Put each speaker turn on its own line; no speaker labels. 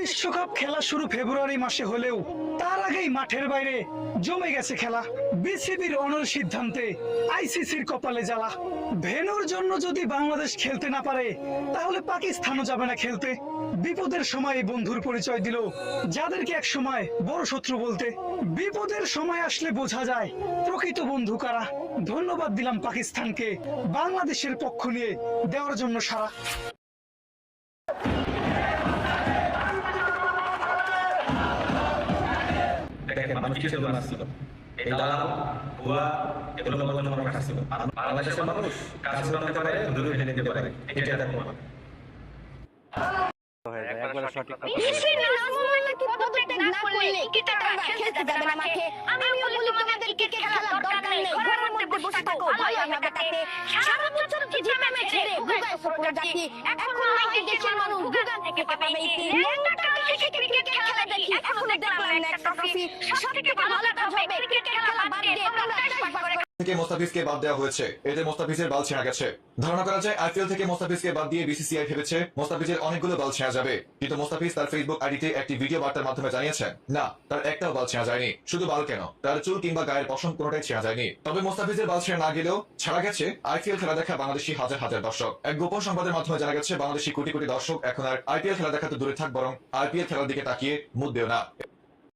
বিশ্বকাপ খেলা শুরু ফেব্রুয়ারি মাসে হলেও তার আগেই মাঠের বাইরে জমে গেছে খেলা। বিসিবির অনড় সিদ্ধান্তে আইসিসির কপালে জ্বালা। ভেন্যুর জন্য যদি বাংলাদেশ খেলতে না পারে তাহলে পাকিস্তানও যাবে না খেলতে। বিপদের সময় বন্ধুর পরিচয় দিল যাদেরকে এক সময় বড় শত্রু বলতে। বিপদের সময় আসলে বোঝা যায় প্রকৃত বন্ধু কারা। ধন্যবাদ দিলাম পাকিস্তানকে বাংলাদেশের পক্ষ নিয়ে দেওয়ার জন্য সারা।
মানুষ কিসের জন্য আসছিল? এই দালাল ভুয়া এগুলো বলার জন্য আসছিল। বাংলাদেশের মানুষ কাজ করতে পারে, দূরে ফেলে দিতে পারে, এটা দেখো।
একবারে সঠিক কথা।
আমিও বলি তোমাদের ক্রিকেট খেলার দরকার নেই, ঘরের মধ্যে বসে থাকো, ভালো হবে তাতে। সারা বছর কি জিম্মে ছেড়ে গুগায় সফর যাচ্ছি, এখন নাকি দেশের মানুষ গুগান থেকে পাবে এই ল্যাংটা থেকে ক্রিকেট খেলা দেখি। এখন দেখলাম না একটা ট্রফি, সবথেকে ভালো কাজ হবে ক্রিকেট খেলা বাদ দিয়ে তোমরা চাষবাস করে।
থেকে মোস্তাফিজকে বাদ দেওয়া হয়েছে, এতে মোস্তাফিজের বাল ছেঁড়া গেছে। ধারণা করা যায় আইপিএল থেকে মোস্তাফিজকে বাদ দিয়ে বিসিসিআই ভেবেছে মোস্তাফিজের অনেকগুলো বাল ছেঁড়া যাবে, কিন্তু মোস্তাফিজ তার ফেসবুক আইডিতে একটি ভিডিও বার্তার মাধ্যমে জানিয়েছেন না, তার একটাও বাল ছেঁড়া যায়নি। শুধু বাল কেন, তার চুল কিংবা গায়ের পশম কোনোটাই ছেঁড়া যায়নি। তবে মোস্তাফিজের বাল ছেঁড়া না গেলেও ছাড়া গেছে আইপিএল খেলা দেখা বাংলাদেশি হাজার হাজার দর্শক। এক গোপন সংবাদের মাধ্যমে জানা গেছে বাংলাদেশি কোটি কোটি দর্শক এখন আর আইপিএল খেলা দেখা তো দূরে থাক, বরং আইপিএল খেলার দিকে তাকিয়ে মুখ দেও না।